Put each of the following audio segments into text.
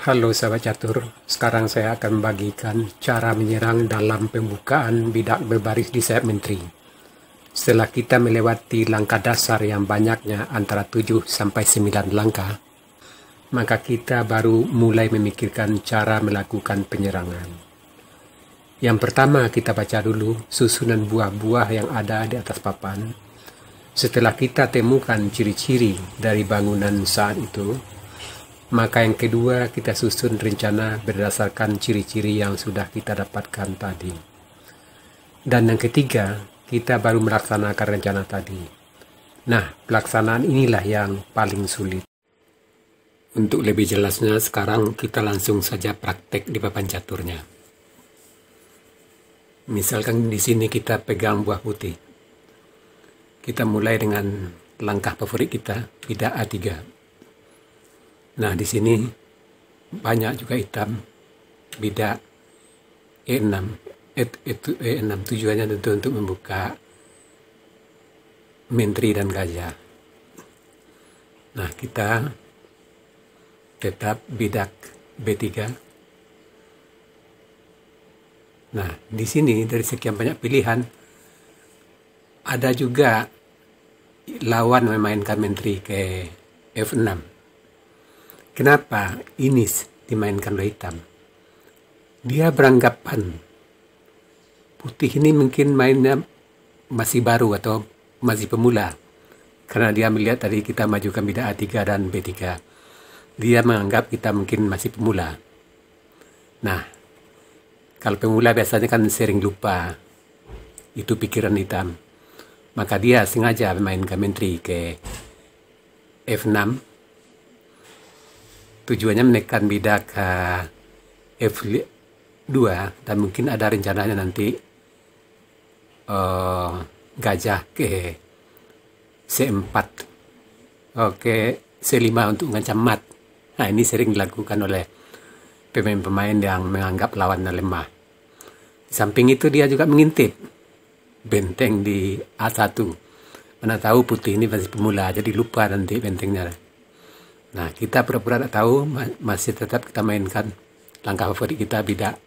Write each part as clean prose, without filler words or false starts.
Halo sahabat catur, sekarang saya akan membagikan cara menyerang dalam pembukaan bidak berbaris di sayap menteri. Setelah kita melewati langkah dasar yang banyaknya antara 7 sampai 9 langkah, maka kita baru mulai memikirkan cara melakukan penyerangan. Yang pertama kita baca dulu susunan buah-buah yang ada di atas papan. Setelah kita temukan ciri-ciri dari bangunan saat itu, maka yang kedua kita susun rencana berdasarkan ciri-ciri yang sudah kita dapatkan tadi. Dan yang ketiga, kita baru melaksanakan rencana tadi. Nah, pelaksanaan inilah yang paling sulit. Untuk lebih jelasnya, sekarang kita langsung saja praktek di papan caturnya. Misalkan di sini kita pegang buah putih. Kita mulai dengan langkah favorit kita, bidak A3. Nah, di sini banyak juga hitam, bidak E6. E6 tujuannya tentu untuk membuka menteri dan gajah. Nah, kita tetap bidak B3. Nah, di sini dari sekian banyak pilihan, ada juga lawan memainkan menteri ke F6. Kenapa ini dimainkan oleh hitam? Dia beranggapan putih ini mungkin mainnya masih baru atau masih pemula. Karena dia melihat tadi kita majukan bidak A3 dan B3. Dia menganggap kita mungkin masih pemula. Nah, kalau pemula biasanya kan sering lupa. Itu pikiran hitam. Maka dia sengaja memainkan menteri ke F6. Tujuannya menekan bidak F2 dan mungkin ada rencananya nanti gajah ke C4, ke C5 untuk mengancam mat. Nah, ini sering dilakukan oleh pemain-pemain yang menganggap lawannya lemah. Di samping itu dia juga mengintip benteng di A1. Mana tahu putih ini masih pemula, jadi lupa nanti bentengnya. Nah, kita pura-pura tak tahu, masih tetap kita mainkan langkah favorit kita bidak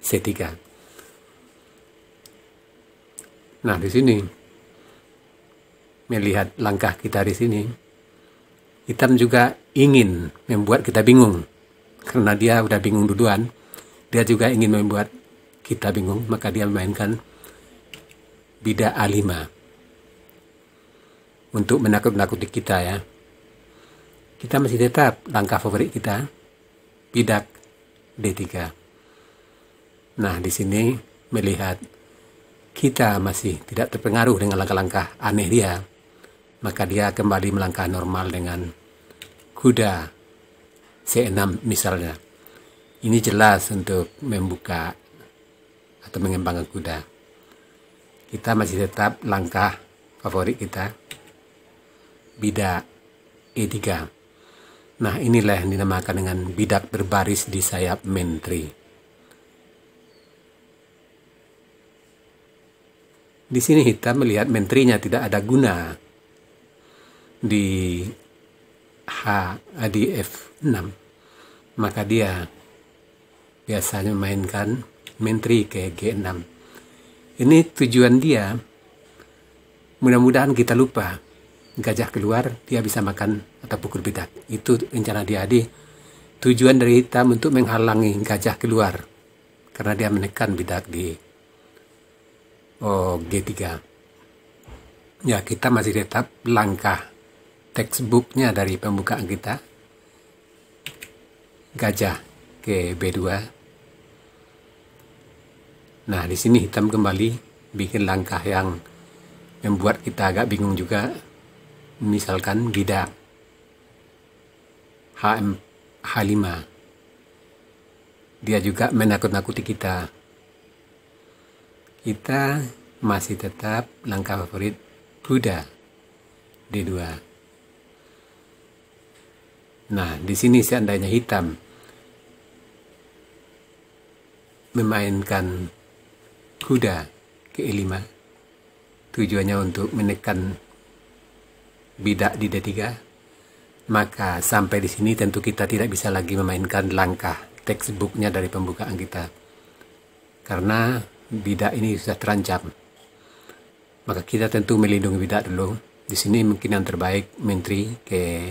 C3. Nah, di sini melihat langkah kita di sini, hitam juga ingin membuat kita bingung. Karena dia udah bingung duluan, dia juga ingin membuat kita bingung, maka dia memainkan bidak A5 untuk menakut-nakuti kita ya. Kita masih tetap langkah favorit kita, bidak D3. Nah, di sini melihat kita masih tidak terpengaruh dengan langkah-langkah aneh dia, maka dia kembali melangkah normal dengan kuda C6 misalnya. Ini jelas untuk membuka atau mengembangkan kuda. Kita masih tetap langkah favorit kita, bidak E3. Nah, inilah yang dinamakan dengan bidak berbaris di sayap menteri. Di sini hitam melihat menterinya tidak ada guna di F6. Maka dia biasanya memainkan menteri ke G6. Ini tujuan dia, mudah-mudahan kita lupa. Gajah keluar, dia bisa makan atau pukul bidak. Itu rencana dia. Tujuan dari hitam untuk menghalangi gajah keluar. Karena dia menekan bidak di G3. Ya, kita masih tetap langkah textbooknya dari pembukaan kita. Gajah ke B2. Nah, di sini hitam kembali bikin langkah yang membuat kita agak bingung juga. Misalkan bidak H5. Dia juga menakut-nakuti kita. Kita masih tetap langkah favorit kuda D2. Nah, di sini seandainya hitam memainkan kuda ke E5, tujuannya untuk menekan bidak di D3. Maka sampai di sini tentu kita tidak bisa lagi memainkan langkah textbooknya dari pembukaan kita. Karena bidak ini sudah terancam. Maka kita tentu melindungi bidak dulu. Di sini mungkin yang terbaik menteri ke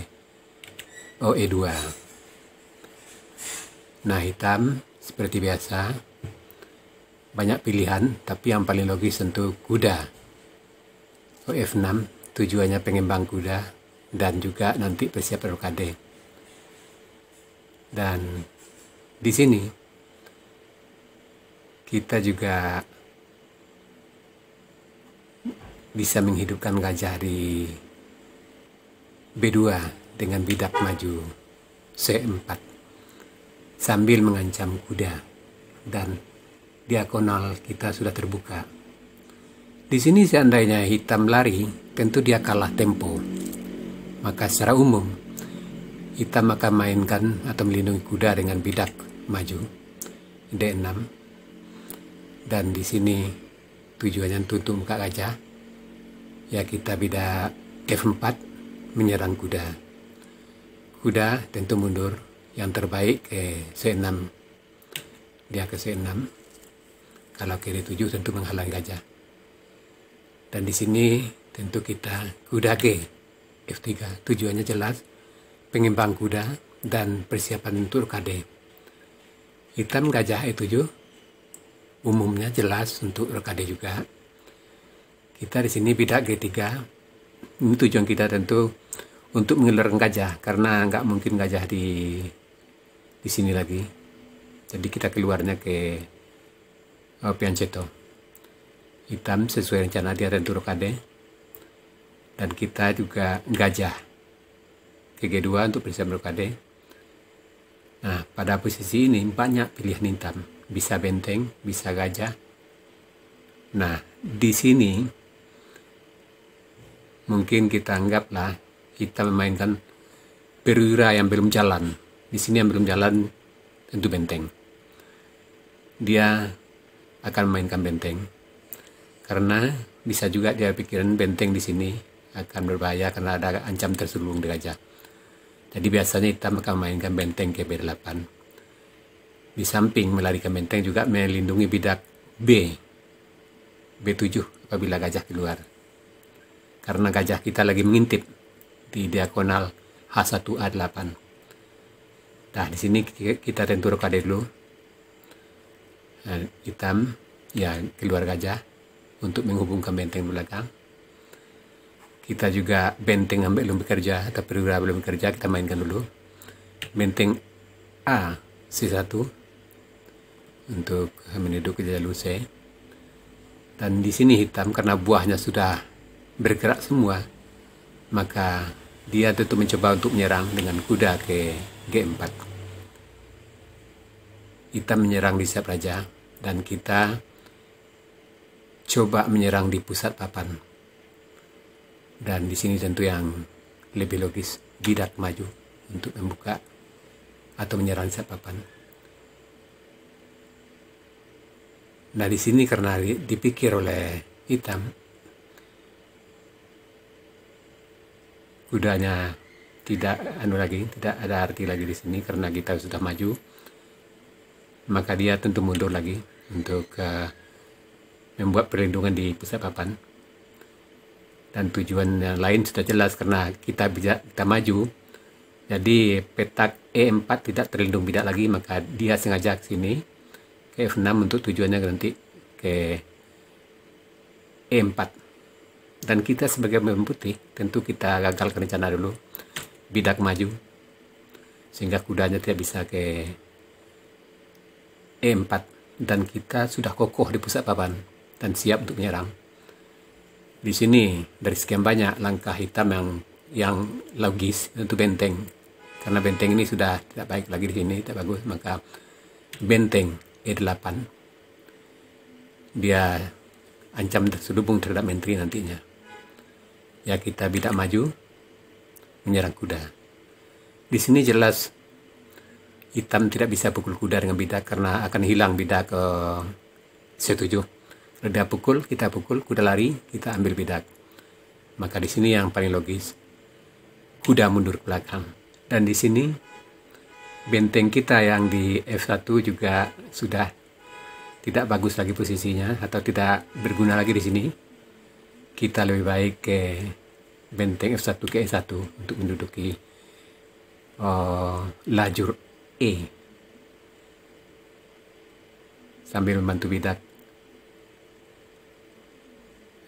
OE2. Nah, hitam seperti biasa. Banyak pilihan, tapi yang paling logis tentu kuda. OF6 tujuannya pengembang kuda dan juga nanti persiapan rokade. Dan di sini kita juga bisa menghidupkan gajah di B2 dengan bidak maju C4 sambil mengancam kuda, dan diagonal kita sudah terbuka. Di sini seandainya hitam lari, tentu dia kalah tempo. Maka secara umum hitam akan mainkan atau melindungi kuda dengan bidak maju D6, dan di sini tujuannya untuk buka gajah. Ya, kita bidak F4 menyerang kuda. Kuda tentu mundur, yang terbaik ke C6. Dia ke C6. Kalau ke D7 tentu menghalangi gajah. Dan di sini tentu kita kuda G F3, tujuannya jelas, pengembang kuda dan persiapan untuk rokade. Hitam gajah E7, umumnya jelas untuk rokade juga. Kita di sini bidak G3, ini tujuan kita tentu untuk mengeluarkan gajah, karena nggak mungkin gajah di sini lagi. Jadi kita keluarnya ke Pianceto. Hitam sesuai rencana dia tentu rokade. Dan kita juga gajah ke G2 untuk persiapan rokade. Nah, pada posisi ini banyak pilihan hitam. Bisa benteng, bisa gajah. Nah, di sini mungkin kita anggaplah kita memainkan perwira yang belum jalan. Di sini yang belum jalan tentu benteng. Dia akan memainkan benteng. Karena bisa juga dia pikiran benteng di sini akan berbahaya karena ada ancam terselubung di gajah. Jadi biasanya hitam akan mainkan benteng ke B8. Di samping melarikan benteng juga melindungi bidak B7 apabila gajah keluar. Karena gajah kita lagi mengintip di diagonal H1A8. Nah, di sini kita tentu rokade dulu. Nah, hitam ya keluar gajah untuk menghubungkan benteng belakang. Kita juga benteng yang belum bekerja atau perwira belum bekerja, kita mainkan dulu. Benteng A C1 untuk meniduk ke jalur C. Dan di sini hitam karena buahnya sudah bergerak semua, maka dia tentu mencoba untuk menyerang dengan kuda ke G4. Hitam menyerang di siap raja, dan kita coba menyerang di pusat papan. Dan di sini tentu yang lebih logis, bidak maju untuk membuka atau menyerang siap papan. Nah, di sini karena dipikir oleh hitam, kudanya tidak tidak ada arti lagi di sini karena kita sudah maju, maka dia tentu mundur lagi untuk membuat perlindungan di pusat papan. Dan tujuan yang lain sudah jelas karena kita maju, jadi petak E4 tidak terlindung bidak lagi, maka dia sengaja ke sini ke F6 untuk tujuannya nanti ke E4. Dan kita sebagai pemain putih tentu kita gagalkan rencana dulu, bidak maju sehingga kudanya tidak bisa ke E4, dan kita sudah kokoh di pusat papan dan siap untuk menyerang. Di sini dari sekian banyak langkah hitam yang logis untuk benteng, karena benteng ini sudah tidak baik lagi di sini, tidak bagus, maka benteng E8 dia ancam terselubung terhadap menteri nantinya. Ya, kita bidak maju menyerang kuda. Di sini jelas hitam tidak bisa pukul kuda dengan bidak karena akan hilang bidak ke C7. Kalau dia pukul, kita pukul, kuda lari, kita ambil bidak. Maka di sini yang paling logis. kuda mundur ke belakang. Dan di sini benteng kita yang di F1 juga sudah tidak bagus lagi posisinya atau tidak berguna lagi di sini. Kita lebih baik ke benteng F1 ke E1 untuk menduduki lajur E sambil membantu bidak.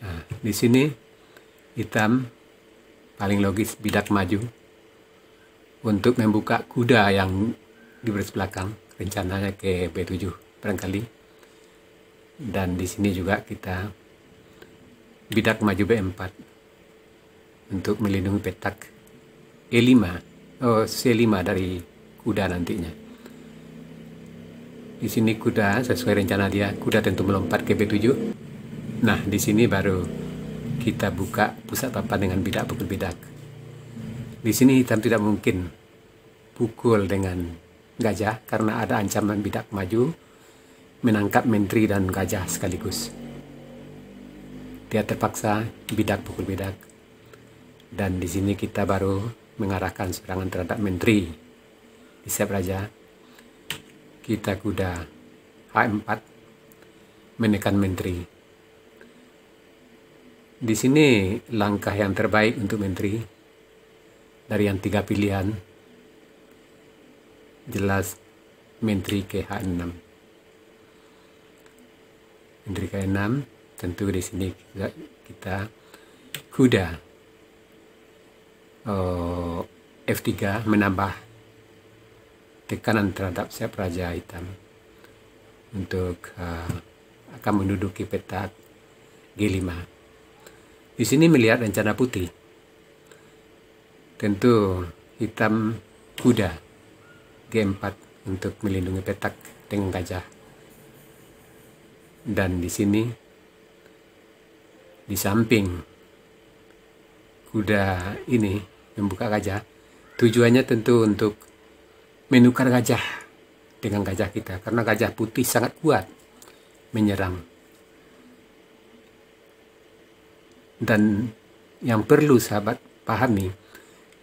Nah, di sini hitam paling logis bidak maju untuk membuka kuda yang di baris belakang, rencananya ke B7 barangkali. Dan di sini juga kita bidak maju B4 untuk melindungi petak C5 dari kuda nantinya. Di sini kuda sesuai rencana dia, kuda tentu melompat ke B7. Nah, di sini baru kita buka pusat papan dengan bidak pukul bidak. Di sini hitam tidak mungkin pukul dengan gajah karena ada ancaman bidak maju menangkap menteri dan gajah sekaligus. Dia terpaksa bidak pukul bidak. Dan di sini kita baru mengarahkan serangan terhadap menteri di siap raja. Kita kuda H4 menekan menteri. Di sini langkah yang terbaik untuk menteri dari yang 3 pilihan jelas menteri ke H6. Menteri ke H6 tentu di sini kita kuda F3 menambah tekanan terhadap siap raja hitam untuk akan menduduki petak G5. Di sini melihat rencana putih. Tentu hitam kuda G4 untuk melindungi petak dengan gajah. Dan di sini di samping kuda ini membuka gajah, tujuannya tentu untuk menukar gajah dengan gajah kita karena gajah putih sangat kuat menyerang. Dan yang perlu sahabat pahami,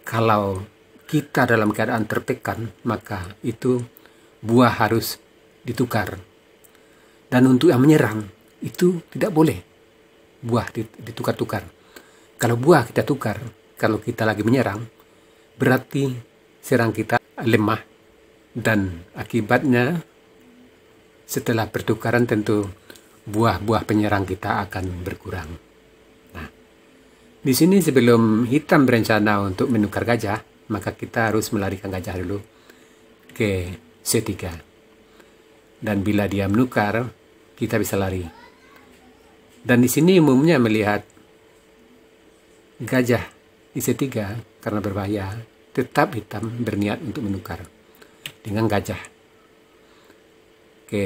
kalau kita dalam keadaan tertekan, maka itu buah harus ditukar. Dan untuk yang menyerang, itu tidak boleh buah ditukar-tukar. Kalau buah kita tukar, kalau kita lagi menyerang, berarti serang kita lemah. Dan akibatnya setelah pertukaran tentu buah-buah penyerang kita akan berkurang. Di sini sebelum hitam berencana untuk menukar gajah, maka kita harus melarikan gajah dulu ke C3. Dan bila dia menukar, kita bisa lari. Dan di sini umumnya melihat gajah di C3 karena berbahaya, tetap hitam berniat untuk menukar dengan gajah ke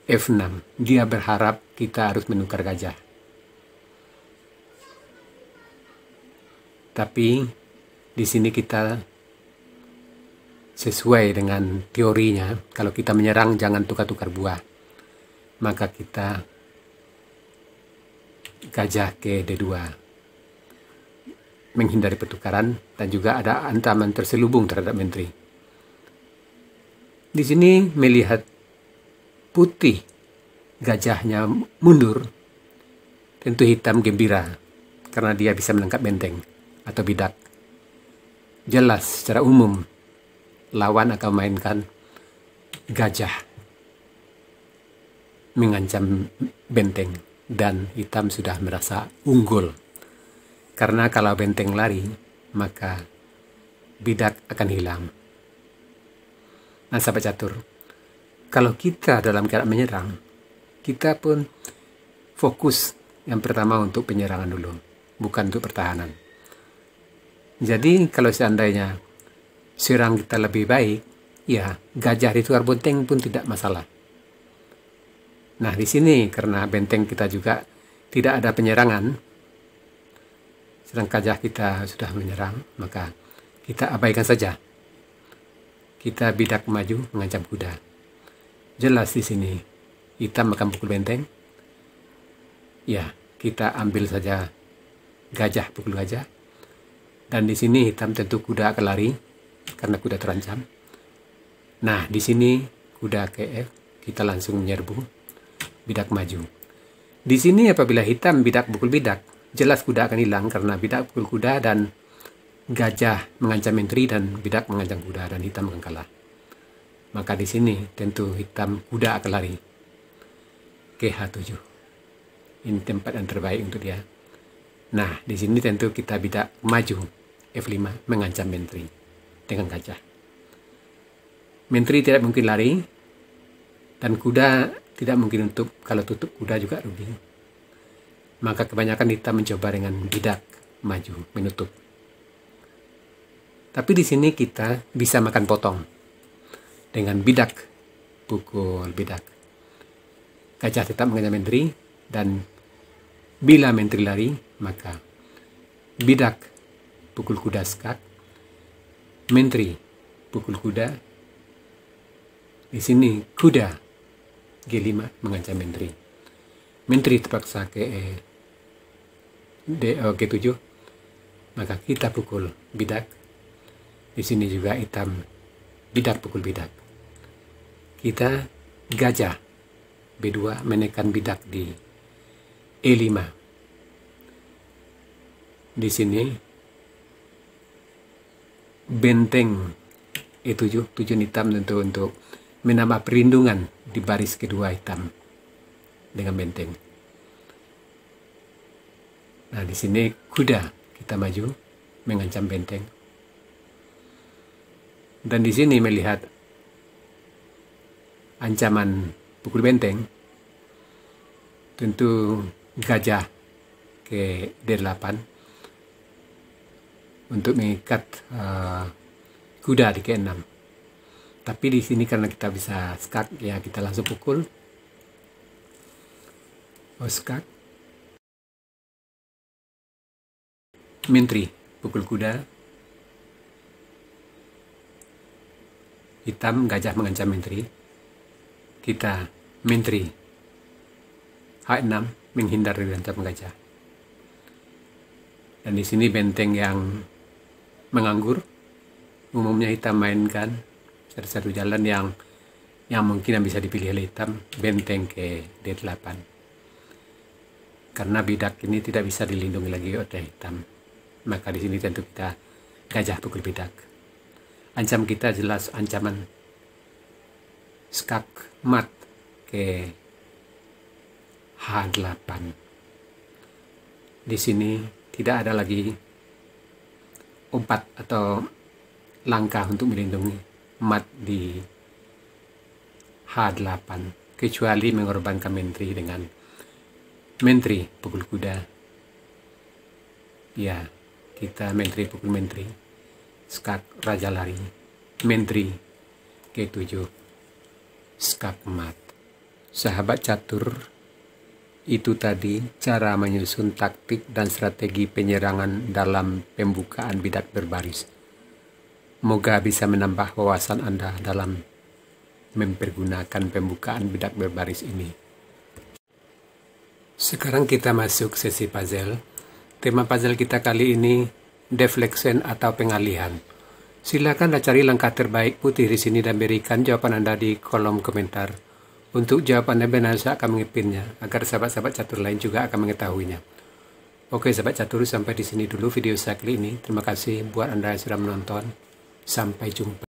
F6. Dia berharap kita harus menukar gajah. Tapi di sini kita sesuai dengan teorinya, kalau kita menyerang jangan tukar-tukar buah. Maka kita gajah ke D2. Menghindari pertukaran dan juga ada ancaman terselubung terhadap menteri. Di sini melihat putih gajahnya mundur, tentu hitam gembira karena dia bisa menangkap benteng atau bidak. Jelas secara umum lawan akan mainkan gajah mengancam benteng dan hitam sudah merasa unggul. Karena kalau benteng lari, maka bidak akan hilang. Nah, sahabat catur, kalau kita dalam keadaan menyerang, kita pun fokus yang pertama untuk penyerangan dulu, bukan untuk pertahanan. Jadi kalau seandainya serang kita lebih baik, ya gajah di luar benteng pun tidak masalah. Nah, di sini karena benteng kita juga tidak ada penyerangan, sedang gajah kita sudah menyerang, maka kita abaikan saja. Kita bidak maju mengancam kuda. Jelas di sini hitam akan pukul benteng. Ya, kita ambil saja gajah, pukul gajah. Dan di sini hitam tentu kuda akan lari karena kuda terancam. Nah, di sini kuda ke F, kita langsung menyerbu, bidak maju. Di sini apabila hitam bidak pukul bidak, jelas kuda akan hilang karena bidak pukul kuda dan gajah mengancam menteri dan bidak mengancam kuda dan hitam akan kalah. Maka di sini tentu hitam kuda akan lari ke H7. Ini tempat yang terbaik untuk dia. Nah, di sini tentu kita bidak maju F5 mengancam menteri dengan gajah. Menteri tidak mungkin lari dan kuda tidak mungkin tutup. Kalau tutup kuda juga rugi. Maka kebanyakan hitam mencoba dengan bidak maju menutup. Tapi di sini kita bisa makan potong dengan bidak pukul bidak. Gajah tetap mengancam menteri dan bila menteri lari maka bidak pukul kuda skak, menteri pukul kuda. Di sini kuda G5 mengancam menteri. Menteri terpaksa ke G7, maka kita pukul bidak. Di sini juga hitam bidak pukul bidak. Kita gajah B2 menekan bidak di E5. Di sini benteng E7, tujuan hitam tentu untuk menambah perlindungan di baris kedua hitam dengan benteng. Nah, di sini kuda kita maju mengancam benteng. Dan di sini melihat ancaman pukul benteng, tentu gajah ke D8 untuk mengikat kuda di K6. Tapi di sini karena kita bisa skak, ya kita langsung pukul. Skak. Menteri pukul kuda. Hitam gajah mengancam menteri. Kita menteri H6 menghindar dari ancaman gajah. Dan di sini benteng yang menganggur. Umumnya hitam mainkan satu jalan yang mungkin yang bisa dipilih oleh hitam, benteng ke D8. Karena bidak ini tidak bisa dilindungi lagi oleh hitam. Maka di sini tentu kita gajah pukul bidak. Ancam kita jelas ancaman skak mat ke H8. Di sini tidak ada lagi obat atau langkah untuk melindungi mat di H8 kecuali mengorbankan menteri dengan menteri pukul kuda. Ya, kita menteri pukul menteri, skak raja lari, menteri G7, skak mat. Sahabat catur, itu tadi cara menyusun taktik dan strategi penyerangan dalam pembukaan bidak berbaris. Moga bisa menambah wawasan Anda dalam mempergunakan pembukaan bidak berbaris ini. Sekarang kita masuk sesi puzzle. Tema puzzle kita kali ini deflection atau pengalihan. Silakan cari langkah terbaik putih di sini dan berikan jawaban Anda di kolom komentar. Untuk jawaban Anda benar, saya akan mengepinnya agar sahabat-sahabat catur lain juga akan mengetahuinya. Oke sahabat catur, sampai di sini dulu video saya kali ini. Terima kasih buat Anda yang sudah menonton. Sampai jumpa.